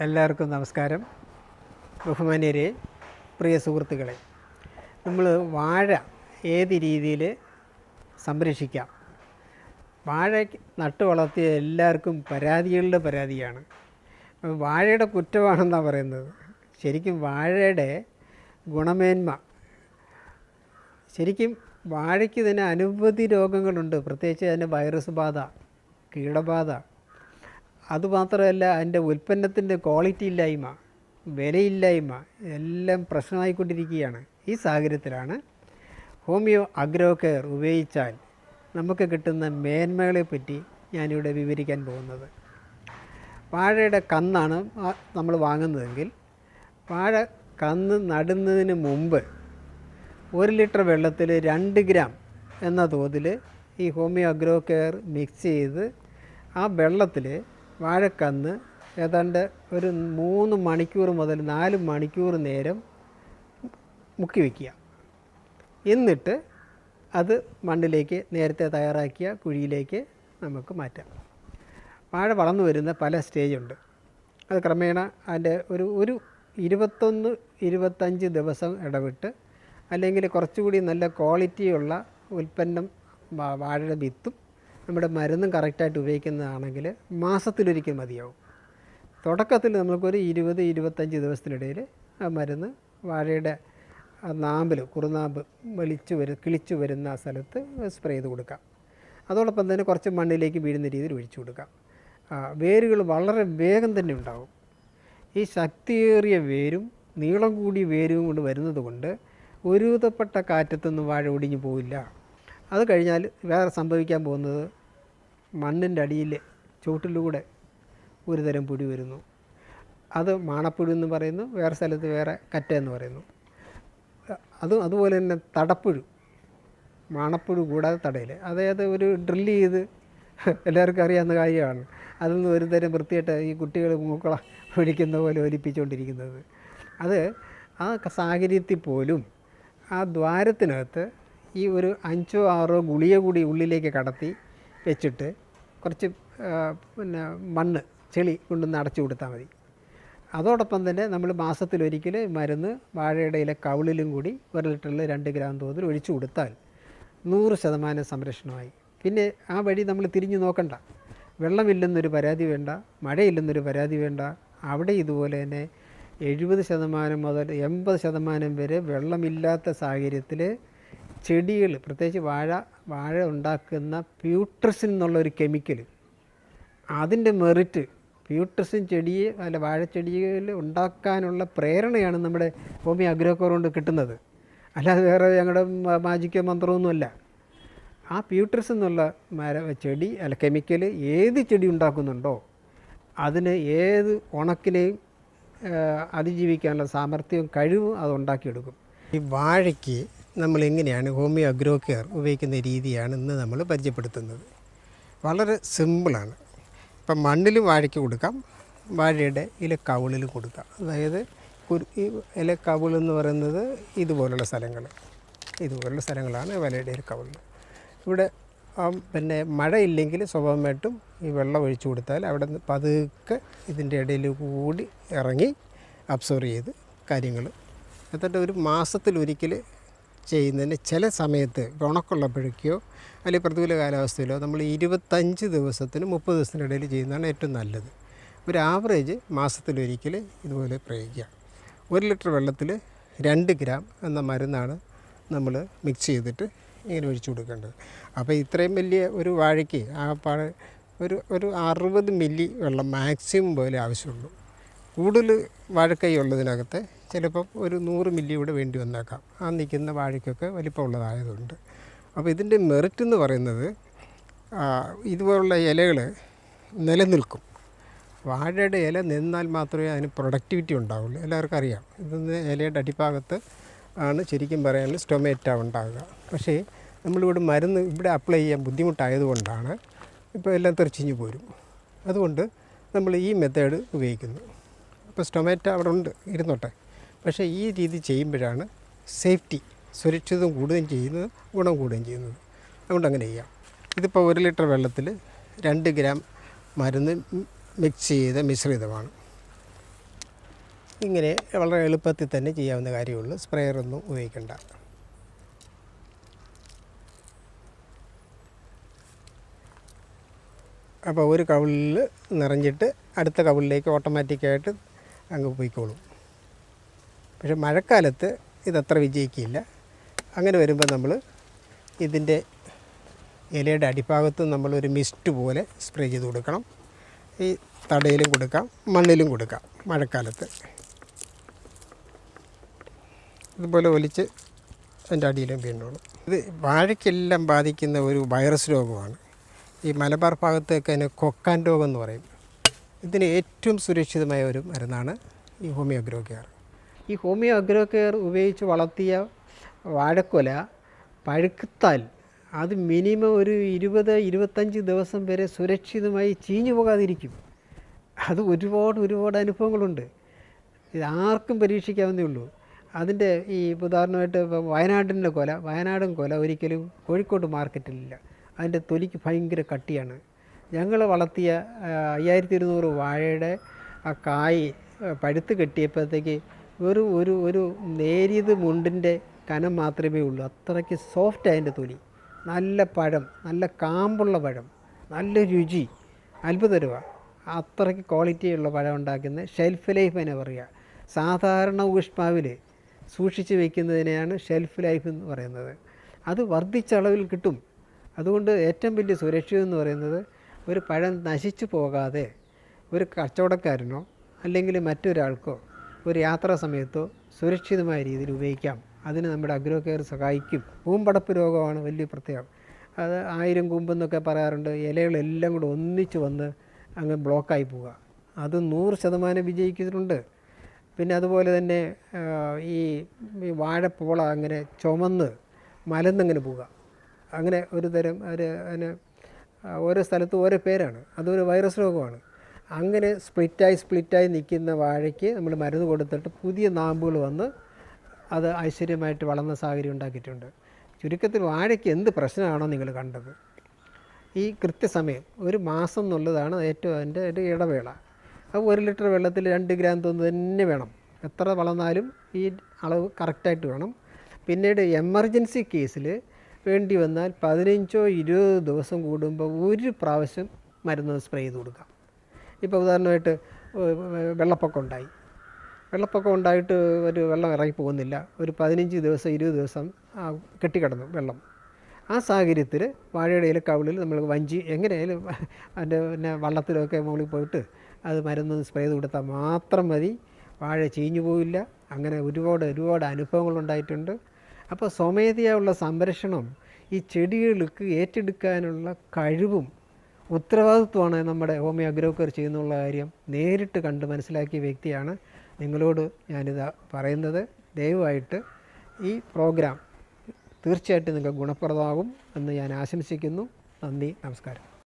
എല്ലാവർക്കും നമസ്കാരം. ബഹുമാന്യരെ, പ്രിയ സുഹൃത്തുക്കളെ, നമ്മൾ വാഴ ഏത് രീതിയിൽ സംരക്ഷിക്കാം? വാഴ നട്ടു വളർത്തിയ എല്ലാവർക്കും പരാതികളുടെ പരാതിയാണ്. വാഴയുടെ കുറ്റമാണെന്നാണ് പറയുന്നത്. ശരിക്കും വാഴയുടെ ഗുണമേന്മ, ശരിക്കും വാഴയ്ക്ക് തന്നെ അനവധി രോഗങ്ങളുണ്ട്. പ്രത്യേകിച്ച് അതിൻ്റെ വൈറസ് ബാധ, കീടബാധ, അതുമാത്രമല്ല അതിൻ്റെ ഉൽപ്പന്നത്തിൻ്റെ ക്വാളിറ്റി ഇല്ലായ്മ, വിലയില്ലായ്മ എല്ലാം പ്രശ്നമായിക്കൊണ്ടിരിക്കുകയാണ്. ഈ സാഹചര്യത്തിലാണ് ഹോമിയോ അഗ്രോ കെയർ ഉപയോഗിച്ചാൽ നമുക്ക് കിട്ടുന്ന മേന്മകളെപ്പറ്റി ഞാനിവിടെ വിവരിക്കാൻ പോകുന്നത്. വാഴയുടെ കന്നാണ് നമ്മൾ വാങ്ങുന്നതെങ്കിൽ വാഴ കന്ന് നടുന്നതിന് മുമ്പ് 1 ലിറ്റർ വെള്ളത്തിൽ 2 ഗ്രാം എന്ന തോതിൽ ഈ ഹോമിയോ അഗ്രോ കെയർ മിക്സ് ചെയ്ത് ആ വെള്ളത്തിൽ വാഴക്കന്ന് ഏതാണ്ട് ഒരു 3 മണിക്കൂർ മുതൽ 4 മണിക്കൂർ നേരം മുക്കി വയ്ക്കുക. എന്നിട്ട് അത് മണ്ണിലേക്ക്, നേരത്തെ തയ്യാറാക്കിയ കുഴിയിലേക്ക് നമുക്ക് മാറ്റാം. വാഴ വളർന്നു വരുന്ന പല സ്റ്റേജുണ്ട്. അത് ക്രമേണ അതിൻ്റെ ഒരു 21-25 ദിവസം ഇടവിട്ട്, അല്ലെങ്കിൽ കുറച്ചുകൂടി നല്ല ക്വാളിറ്റിയുള്ള ഉൽപ്പന്നം വാഴയുടെ വിത്തും നമ്മുടെ മരുന്നും കറക്റ്റായിട്ട് ഉപയോഗിക്കുന്നതാണെങ്കിൽ മാസത്തിലൊരിക്കൽ മതിയാവും. തുടക്കത്തിൽ നമുക്കൊരു 20-25 ദിവസത്തിനിടയിൽ ആ മരുന്ന് വാഴയുടെ നാമ്പിൽ, കുറുനാമ്പ് കിളിച്ചു വരുന്ന ആ സ്ഥലത്ത് സ്പ്രേ ചെയ്ത് കൊടുക്കാം. അതോടൊപ്പം തന്നെ കുറച്ച് മണ്ണിലേക്ക് വീഴുന്ന രീതിയിൽ ഒഴിച്ചു കൊടുക്കാം. വേരുകൾ വളരെ വേഗം തന്നെ ഉണ്ടാകും. ഈ ശക്തിയേറിയ വേരും നീളം കൂടിയ വേരും കൊണ്ട് വരുന്നത് കൊണ്ട് ഒരുവിധപ്പെട്ട കാറ്റത്തൊന്നും വാഴ ഒടിഞ്ഞു പോവില്ല. അത് കഴിഞ്ഞാൽ വേറെ സംഭവിക്കാൻ പോകുന്നത്, മണ്ണിൻ്റെ അടിയിൽ ചുവട്ടിലൂടെ ഒരു തരം പുഴു വരുന്നു. അത് മാണപ്പുഴു എന്ന് പറയുന്നു, വേറെ സ്ഥലത്ത് വേറെ കറ്റ എന്ന് പറയുന്നു. അതുപോലെ തന്നെ തടപ്പുഴു, മാണപ്പുഴു കൂടാതെ തടയിൽ, അതായത് ഒരു ഡ്രില്ല് ചെയ്ത് എല്ലാവർക്കും അറിയാവുന്ന കാര്യമാണ്. അതിൽ നിന്ന് ഒരു തരം വൃത്തിയായിട്ട് ഈ കുട്ടികൾ മൂക്കള ഒഴിക്കുന്ന പോലെ ഒലിപ്പിച്ചുകൊണ്ടിരിക്കുന്നത്. അത് ആ സാഹചര്യത്തിൽ പോലും ആ ദ്വാരത്തിനകത്ത് ഈ ഒരു 5-6 ഗുളിക കൂടി ഉള്ളിലേക്ക് കടത്തി വെച്ചിട്ട് കുറച്ച് മണ്ണ്, ചെളി കൊണ്ടൊന്ന് അടച്ചു കൊടുത്താൽ മതി. അതോടൊപ്പം തന്നെ നമ്മൾ മാസത്തിലൊരിക്കൽ മരുന്ന് വാഴയുടെ ഇല കവിളിലും കൂടി 1 ലിറ്ററിൽ 2 ഗ്രാം തോതിൽ ഒഴിച്ചു കൊടുത്താൽ 100% സംരക്ഷണമായി. പിന്നെ ആ വഴി നമ്മൾ തിരിഞ്ഞു നോക്കണ്ട. വെള്ളമില്ലെന്നൊരു പരാതി വേണ്ട, മഴയില്ലെന്നൊരു പരാതി വേണ്ട. അവിടെ ഇതുപോലെ തന്നെ 70% മുതൽ 80% വരെ വെള്ളമില്ലാത്ത സാഹചര്യത്തിൽ ചെടികൾ, പ്രത്യേകിച്ച് വാഴ ഉണ്ടാക്കുന്ന പ്യൂട്രസിൻ എന്നുള്ളൊരു കെമിക്കൽ, അതിൻ്റെ മെറിറ്റ്, പ്യൂട്രസിൻ ചെടിയെ വാഴച്ചെടിയിൽ ഉണ്ടാക്കാനുള്ള പ്രേരണയാണ് നമ്മുടെ ഹോമിയോ അഗ്രോ കെയർ കൊണ്ട് കിട്ടുന്നത്. അല്ലാതെ വേറെ ഞങ്ങളുടെ മാജിക്കോ മന്ത്രമൊന്നുമല്ല. ആ പ്യൂട്രസ് എന്നുള്ള ചെടി കെമിക്കൽ ഏത് ചെടി ഉണ്ടാക്കുന്നുണ്ടോ അതിന് ഏത് ഉണക്കിനെയും അതിജീവിക്കാനുള്ള സാമർഥ്യവും കഴിവും അത് ഉണ്ടാക്കിയെടുക്കും. ഈ വാഴയ്ക്ക് നമ്മൾ എങ്ങനെയാണ് ഹോമിയോ അഗ്രോ കെയർ ഉപയോഗിക്കുന്ന രീതിയാണ് ഇന്ന് നമ്മൾ പരിചയപ്പെടുത്തുന്നത്. വളരെ സിമ്പിളാണ്. ഇപ്പം മണ്ണിൽ വാഴയ്ക്ക് കൊടുക്കാം, വാഴയുടെ ഇല കവിളിൽ കൊടുക്കാം. അതായത് ഇല കവിളെന്ന് പറയുന്നത് ഇതുപോലുള്ള സ്ഥലങ്ങളാണ് വാഴയുടെ ഇല കവിളിൽ. ഇവിടെ പിന്നെ മഴയില്ലെങ്കിൽ സ്വാഭാവികമായിട്ടും ഈ വെള്ളം ഒഴിച്ചു കൊടുത്താൽ അവിടെ നിന്ന് പതുക്കെ ഇതിൻ്റെ ഇടയിൽ കൂടി ഇറങ്ങി അബ്സോർവ് ചെയ്ത് കാര്യങ്ങൾ എന്നിട്ട് ഒരു മാസത്തിലൊരിക്കൽ ചെയ്യുന്നതിന് ചില സമയത്ത് ഉണക്കുള്ളപ്പോഴേക്കോ അല്ലെങ്കിൽ പ്രതികൂല കാലാവസ്ഥയിലോ നമ്മൾ 25 ദിവസത്തിന് 30 ദിവസത്തിനിടയിൽ ചെയ്യുന്നതാണ് ഏറ്റവും നല്ലത്. ഒരു ആവറേജ് മാസത്തിലൊരിക്കൽ ഇതുപോലെ പ്രയോഗിക്കുക. 1 ലിറ്റർ വെള്ളത്തിൽ 2 ഗ്രാം എന്ന മരുന്നാണ് നമ്മൾ മിക്സ് ചെയ്തിട്ട് ഇങ്ങനെ ഒഴിച്ചു കൊടുക്കേണ്ടത്. അപ്പോൾ ഇത്രയും വലിയ ഒരു വാഴയ്ക്ക് ഒരു 60 മില്ലി വെള്ളം മാക്സിമം പോലെ ആവശ്യമുള്ളൂ. കൂടുതൽ വാഴക്കൈ ഉള്ളതിനകത്ത് ചിലപ്പം ഒരു 100 മില്ലി കൂടെ വേണ്ടി വന്നേക്കാം. ആ നിൽക്കുന്ന വാഴയ്ക്കൊക്കെ വലിപ്പമുള്ളതായതുകൊണ്ട്. അപ്പോൾ ഇതിൻ്റെ മെറിറ്റ് എന്ന് പറയുന്നത്, ഇതുപോലുള്ള ഇലകൾ നിലനിൽക്കും. വാഴയുടെ ഇല നിന്നാൽ മാത്രമേ അതിന് പ്രൊഡക്ടിവിറ്റി ഉണ്ടാവുള്ളൂ. എല്ലാവർക്കും അറിയാം. ഇതൊന്ന് ഇലയുടെ അടിഭാഗത്ത് ആണ് ശരിക്കും പറയാനുള്ള സ്റ്റൊമേറ്റ ഉണ്ടാകുക. പക്ഷേ നമ്മളിവിടെ മരുന്ന് ഇവിടെ അപ്ലൈ ചെയ്യാൻ ബുദ്ധിമുട്ടായതുകൊണ്ടാണ് ഇപ്പോൾ എല്ലാം തെറിച്ചിഞ്ഞ് പോരും. അതുകൊണ്ട് നമ്മൾ ഈ മെത്തേഡ് ഉപയോഗിക്കുന്നു. ഇപ്പോൾ സ്റ്റൊമേറ്റ അവിടെ ഉണ്ട്, ഇരുന്നോട്ടെ. പക്ഷേ ഈ രീതി ചെയ്യുമ്പോഴാണ് സേഫ്റ്റി, സുരക്ഷിതം കൂടുകയും ചെയ്യുന്നത്, ഗുണം കൂടുകയും ചെയ്യുന്നത്. അതുകൊണ്ട് അങ്ങനെ ചെയ്യാം. ഇതിപ്പോൾ 1 ലിറ്റർ വെള്ളത്തിൽ 2 ഗ്രാം മരുന്ന് മിക്സ് ചെയ്ത മിശ്രിതമാണ്. ഇങ്ങനെ വളരെ എളുപ്പത്തിൽ തന്നെ ചെയ്യാവുന്ന കാര്യമുള്ളൂ. സ്പ്രേയറൊന്നും ഉപയോഗിക്കേണ്ട. അപ്പോൾ ഒരു കവിളിൽ നിറഞ്ഞിട്ട് അടുത്ത കവിളിലേക്ക് ഓട്ടോമാറ്റിക്കായിട്ട് അങ്ങ് പോയിക്കോളും. പക്ഷേ മഴക്കാലത്ത് ഇതത്ര വിജയിക്കില്ല. അങ്ങനെ വരുമ്പോൾ നമ്മൾ ഇതിൻ്റെ ഇലയുടെ അടിഭാഗത്തും നമ്മളൊരു മിസ്റ്റ് പോലെ സ്പ്രേ ചെയ്ത് കൊടുക്കണം. ഈ തടയിലും കൊടുക്കാം, മണ്ണിലും കൊടുക്കാം. മഴക്കാലത്ത് ഇതുപോലെ ഒലിച്ച് അതിൻ്റെ അടിയിലും വീണോളും. ഇത് വാഴയ്ക്കെല്ലാം ബാധിക്കുന്ന ഒരു വൈറസ് രോഗമാണ്. ഈ മലബാർ ഭാഗത്തേക്ക് അതിന് കൊക്കാൻ രോഗം എന്ന് പറയും. ഇതിന് ഏറ്റവും സുരക്ഷിതമായ ഒരു മരുന്നാണ് ഈ ഹോമിയോ അഗ്രോ കെയർ. ഈ ഹോമിയോ അഗ്രോ കെയർ ഉപയോഗിച്ച് വളർത്തിയ വാഴക്കൊല പഴുത്താൽ അത് മിനിമം ഒരു 20-25 ദിവസം വരെ സുരക്ഷിതമായി ചീഞ്ഞു പോകാതിരിക്കും. അത് ഒരുപാട് അനുഭവങ്ങളുണ്ട്. ഇത് ആർക്കും പരീക്ഷിക്കാവുന്നേ ഉള്ളൂ. അതിൻ്റെ ഈ ഉദാഹരണമായിട്ട് ഇപ്പോൾ വയനാടൻ കൊല ഒരിക്കലും കോഴിക്കോട് മാർക്കറ്റിലില്ല. അതിൻ്റെ തൊലിക്ക് ഭയങ്കര കട്ടിയാണ്. ഞങ്ങൾ വളർത്തിയ 5200 വാഴയുടെ ആ കായ് പഴുത്ത് കെട്ടിയപ്പോഴത്തേക്ക് ഒരു നേരിയത് മുണ്ടിൻ്റെ കനം മാത്രമേ ഉള്ളൂ. അത്രയ്ക്ക് സോഫ്റ്റ് അതിൻ്റെ തൊലി. നല്ല പഴം, നല്ല കാമ്പുള്ള പഴം, നല്ല രുചി, അത്ഭുതകരമാണ്. അത്രയ്ക്ക് ക്വാളിറ്റിയുള്ള പഴം ഉണ്ടാക്കുന്ന ഷെൽഫ് ലൈഫ് എന്ന് പറയുക. സാധാരണ ഊഷ്മാവിൽ സൂക്ഷിച്ച് വയ്ക്കുന്നതിനെയാണ് ഷെൽഫ് ലൈഫ് എന്ന് പറയുന്നത്. അത് വർദ്ധിച്ച അളവിൽ കിട്ടും. അതുകൊണ്ട് ഏറ്റവും വലിയ സുരക്ഷിതം എന്ന് പറയുന്നത് ഒരു പഴം നശിച്ചു പോകാതെ ഒരു കച്ചവടക്കാരനോ അല്ലെങ്കിൽ മറ്റൊരാൾക്കോ ഒരു യാത്രാ സമയത്തോ സുരക്ഷിതമായ രീതിയിൽ ഉപയോഗിക്കാം. അതിന് നമ്മുടെ അഗ്രോ കെയർ സഹായിക്കും. കൂമ്പടപ്പ് രോഗമാണ് വലിയ പ്രത്യേകം. അത് 1000 കൂമ്പെന്നൊക്കെ പറയാറുണ്ട്. ഇലകളെല്ലാം കൂടെ ഒന്നിച്ച് വന്ന് അങ്ങ് ബ്ലോക്കായി പോവുക. അത് 100% വിജയിക്കുന്നുണ്ട്. പിന്നെ അതുപോലെ തന്നെ ഈ വാഴപ്പോള അങ്ങനെ ചുമന്ന് മലന്നങ്ങനെ പോവുക. അങ്ങനെ ഒരു തരം അതിന് ഓരോ സ്ഥലത്തും ഓരോ പേരാണ്. അതൊരു വൈറസ് രോഗമാണ്. അങ്ങനെ സ്പ്ലിറ്റായി നിൽക്കുന്ന വാഴയ്ക്ക് നമ്മൾ മരുന്ന് കൊടുത്തിട്ട് പുതിയ നാമ്പുകൾ വന്ന് അത് ഐശ്വര്യമായിട്ട് വളർന്ന സാഹചര്യം ഉണ്ടാക്കിയിട്ടുണ്ട്. ചുരുക്കത്തിൽ വാഴയ്ക്ക് എന്ത് പ്രശ്നമാണോ നിങ്ങൾ കണ്ടത്, ഈ കൃത്യസമയം 1 മാസം എന്നുള്ളതാണ് ഏറ്റവും അതിൻ്റെ ഒരു ഇടവേള. അത് 1 ലിറ്റർ വെള്ളത്തിൽ 2 ഗ്രാം തോന്നുന്നു തന്നെ വേണം. എത്ര വളർന്നാലും ഈ അളവ് കറക്റ്റായിട്ട് വേണം. പിന്നീട് എമർജൻസി കേസിൽ വേണ്ടി വന്നാൽ 15-20 ദിവസം കൂടുമ്പോൾ ഒരു പ്രാവശ്യം മരുന്ന് സ്പ്രേ ചെയ്ത് കൊടുക്കാം. ഇപ്പോൾ ഉദാഹരണമായിട്ട് വെള്ളപ്പൊക്കം ഉണ്ടായിട്ട് ഒരു വെള്ളം ഇറങ്ങി പോകുന്നില്ല. ഒരു 15 ദിവസം 20 ദിവസം കെട്ടിക്കിടന്നു വെള്ളം. ആ സാഹചര്യത്തിൽ വാഴയുടെ ഇല കവിളിൽ നമ്മൾ വഞ്ചി എങ്ങനെയായാലും അതിൻ്റെ പിന്നെ വള്ളത്തിലൊക്കെ മുകളിൽ പോയിട്ട് അത് മരുന്ന് സ്പ്രേ ചെയ്ത് കൊടുത്താൽ മാത്രം മതി. വാഴ ചീഞ്ഞു പോവില്ല. അങ്ങനെ ഒരുപാട് അനുഭവങ്ങളുണ്ടായിട്ടുണ്ട്. അപ്പോൾ സ്വമേധയായുള്ള സംരക്ഷണം ഈ ചെടികൾക്ക് ഏറ്റെടുക്കാനുള്ള കഴിവും ഉത്തരവാദിത്വമാണ് നമ്മുടെ ഹോമിയോ അഗ്രോ കെയർ ചെയ്യുന്നുള്ള കാര്യം നേരിട്ട് കണ്ട് മനസ്സിലാക്കിയ വ്യക്തിയാണ് നിങ്ങളോട് ഞാനിത് പറയുന്നത്. ദയവായിട്ട് ഈ പ്രോഗ്രാം തീർച്ചയായിട്ടും നിങ്ങൾക്ക് ഗുണപ്രദമാകും എന്ന് ഞാൻ ആശംസിക്കുന്നു. നന്ദി, നമസ്കാരം.